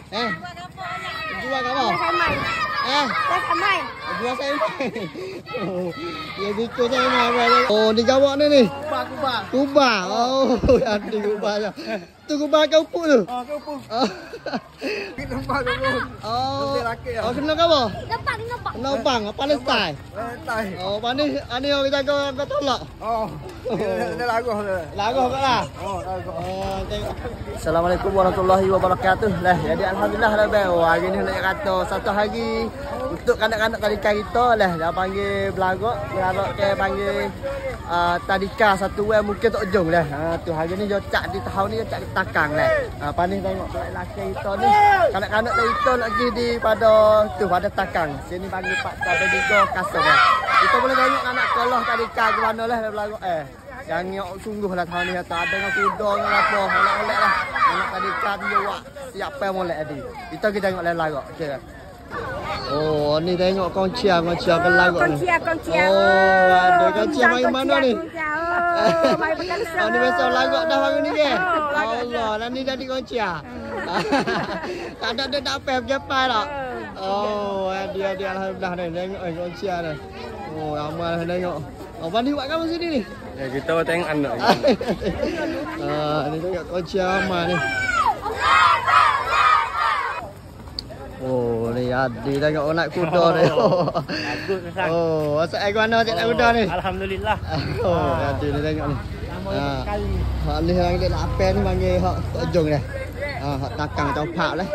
Jual kat apa? Dah sampai. Jual saya mai. Oh, dia bikin saya mai. Oh, ni gawak ni. Kubah. Oh, ada kubah je. Tu kubah kau upuk tu. Kau pun. Nampak tu. Oh. Lelaki Oh, kena kau apa? Nampak. Kena bang, panas style. Oh, panas ani orang jaga kau tolak. Dia lagu dia. Lagu kau lah. Lagu. Oh, tengok. Assalamualaikum warahmatullahi wabarakatuh. Lah, jadi alhamdulillah lah bang. Hari ni nak kata satu hari untuk kanak-kanak tadika kita lah. Dah panggil belagak ke panggil tadika satu mungkin tak ujung lah. Tu hari ni dia cak di tahun ni dia cak di takang lah. Panis tengok lelaki kita ni. Kanak-kanak kita lagi di pada takang. Sini panggil Pak Tadika kasar lah. Kita boleh tengok anak sekolah tadika ke mana lah belagak yang nyok sungguh lah tahun ni kata ada dengan kuda dengan apa oleh-oleh lah anak tadika dia buat siapa yang molek tadi kita tengok lelagak okey. Oh, ni tengok koncia ke lagu ni. Koncia. Oh, ada koncia main mana ni? Mai bekan Oh, ni besok lagu dah hari ni ke? Allah, lah ni jadi koncia. Tak ada apa berjumpa tak? Oh, dia alhamdulillah ni tengok koncia ni. Oh, amal tengok. Oh, Bani buat kamu sini ni? Ya, kita tengok anak. Ni tengok koncia amal ni. Oh, ni Adi tengok naik kuda ni. Bagus kesang. Oh, asal air mana cik naik kuda ni? Alhamdulillah. Oh, Adi ni tengok ni. Hak ni orang dia nak apa ni panggil hak tok jong dah. Hak takang copak lah.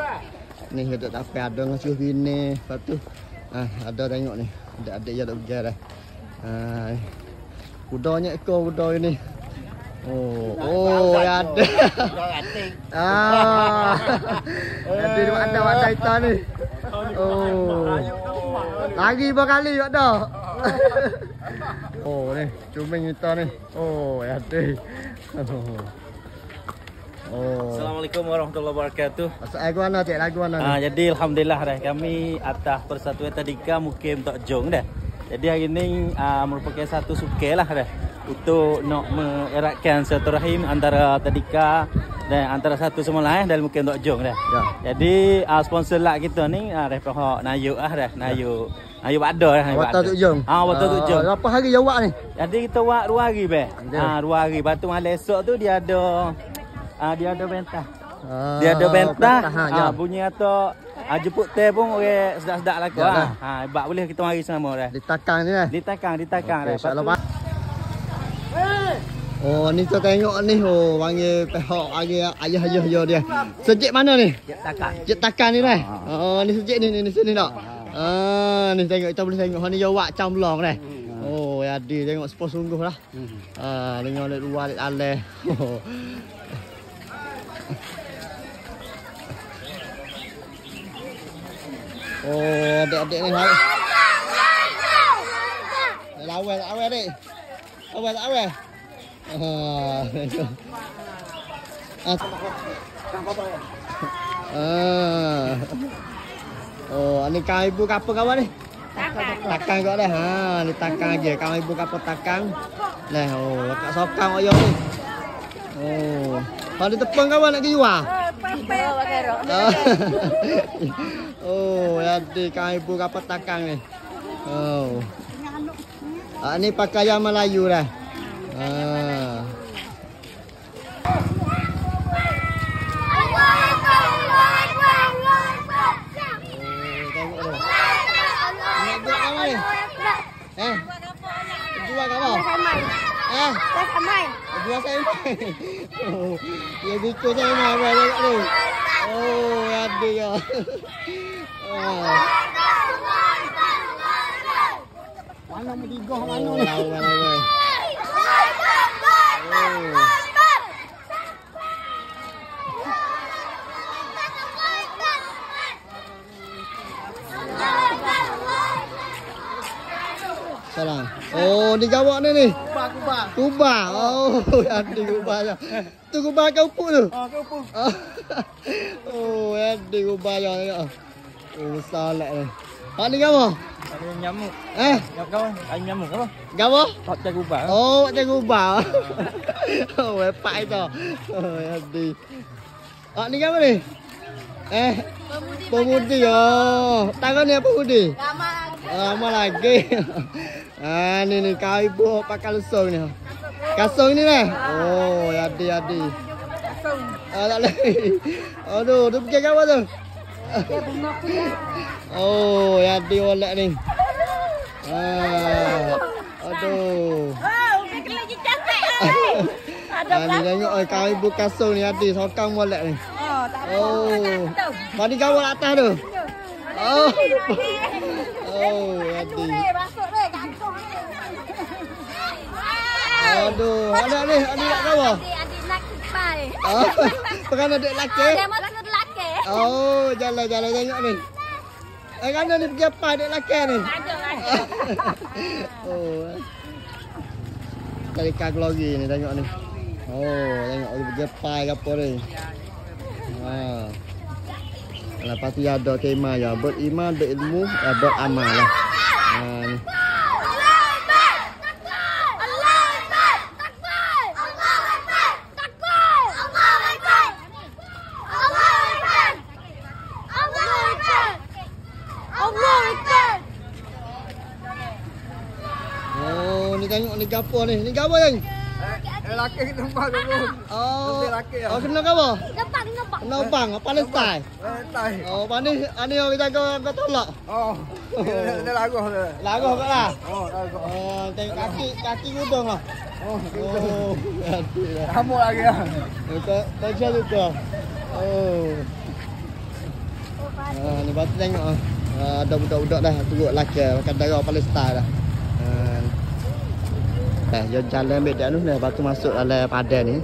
Ni duduk tak apa ada ngasuh bini. Lepas tu ada tengok ni. Adik-adik dia duk pergi dah. Kudanya ekor kuda ini. Oh, ya ada. Ada di mana itu ni. Oh. Lagi berapa kali ada? Oh, ni cuming kita ni. Oh, ya ada. Oh. Assalamualaikum warahmatullahi wabarakatuh. Lagu mana cik? Lagu mana? Jadi alhamdulillah dah kami atas Persatuan Tadika Mukim Tok Jong dah. Jadi hari ini merupakan satu suka lah dah untuk nak mengeratkan silaturahim antara Tadika dan antara satu sama lain dalam Mukim Tok Jong dah. Ya. Jadi sponsor lah kita ni daripada Nayuk dah. Nayuk Bada dah. Waktu Tok Jong. Waktu Tok Jong. Berapa hari jawab ni? Jadi kita buat 2 hari be. 2 hari. Lepas tu malam esok tu dia ada bentah. Dia ada bentah. Bunyi atau jemput teh pun orang sedap-sedap lah kau. Hebat boleh kita mari sama dah. Di takang ni dah. Di takang dah. InsyaAllah. Oh, ni kita tengok ni panggil pihak ayah dia. Sejik mana ni? Sejik takang ni dah. Oh, ni sejik ni sini tak? Ni tengok kita boleh tengok ni jawab camblong dah. Oh, Adi tengok sport sungguh lah. Tengok dekat luar dekat aleh. Oh, adik-adik ni hari. Lawan adik. Awal. Oh, ni kau ibu apa kawan ni? Takang kau dah. Ni takang je. Kau ibu apa takang? Lah, kat sokang oyong ni. Oh. Kalau di tepung kawan nak pergi jual? Oh, ada kau ibu apa takang ni. Oh. Ni pakaian Melayu dah. Jual kat apa? Dah sampai. Jual saya mai. Oh, dia bikin saya mai tengok ni. Oh, ada ya. Mana mau digah mana ni? Lawan. Salam. Oh, ni gawak ni. Kubah. Oh, ada kubah je. Tu kubah kau upuk tu. Kau pun. Oh, ada kubah je tengok. Oh, salah ni. Hak ni gapo? Ada nyamuk. Kawan. Ada nyamuk apa? Gapo? Tak cak ubah. Oh, cak kubah. Oh, hebat itu. Oh, ada. Hak ni gapo ni? Pemudi oh. Tangan ni pemudi. Lama lagi. Lama lagi. Ni kau ibu pakai lusung ni. Kasung ni nih. Oh, yadi. Kasung. Tak lagi. Aduh, tu pergi apa tu? Dia bunga pula. Oh, yadi wallet ni. Aduh. Oh, dia lagi cantik. Ni tengok kau ibu kasung ni yadi sokang wallet ni. Oh, tak ada. Oh. Mari kawal atas tu. Oh. Oh, yadi. Masuk deh, gantung ni. Aduh, anak nak kawa? Adik nak kipai. Oh, bukan adik lelaki. Dia masuk lelaki. Oh, jalan tengok ni. Kan ni pergi apa adik lelaki ni? Ada. Oh. Cari kak lagi ni tengok ni. Oh, tengok dia pergi apa ke apa ni. Lepas tu ada kemah ya, beriman, berilmu, beramal lah. Ni. Oh, ni tengok ni gapo ni. Ni gapo yang? Lelaki tempat dulu. Oh. Lelaki ya. Oh, kena gapo? Nampak. Kena bang, Palestin. Lelaki. Oh, ani orang kita kau tolak. Oh. Dia lagu dia. Lagu kau lah. Oh, lagu. Oh, tengok kaki gudang lah. Oh, Oh, hati lah. kamu lagi ya. Tak cari tu. Oh. Ni batu tengok ah. Ada budak-budak dah turut lelaki makan darah Palestin dah. Dia jalan ambil dia dah batu masuk dalam padan ni.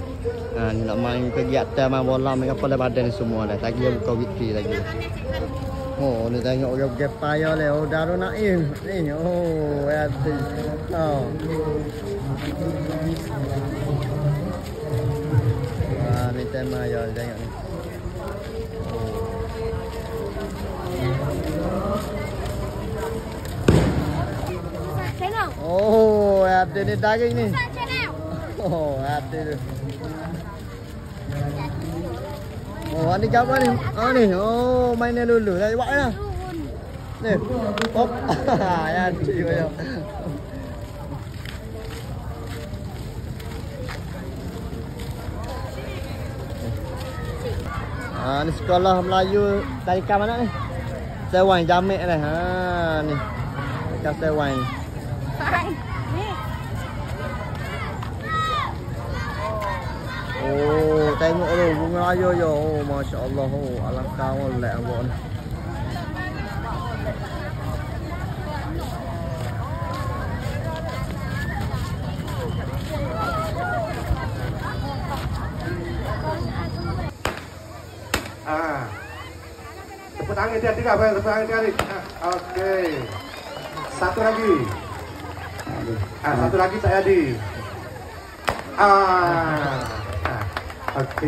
Ni nak main kegiatan main bola main apa dalam padan ni semua dah. Lagi dia buka wiki lagi. Oh, ni tengok orang pergi payah le. Oh, Darul Naim. Ni. Oh, hati. Oh. Ni tema ya tengok ni. Tengok. Oh, hati ni daging ni. Tengok. Oh, hati tu. Oh, ni gambar ni. Ni. Oh, mainnya dulu. Saya buat mana? Ni. Hop. Ya, hati yo. Ni sekolah Melayu tarikan mana ni? Sewan Jamek ni. Ni. Dekat Sewan. Oh, tengok tu bunga ayu yo. Oh, masya-Allah. Oh, alangkah molek abang ni. Tepuk tangan dia tiga, tepuk tangan tiga. Okey. Satu lagi. Satu lagi Cak Yadi. Okey.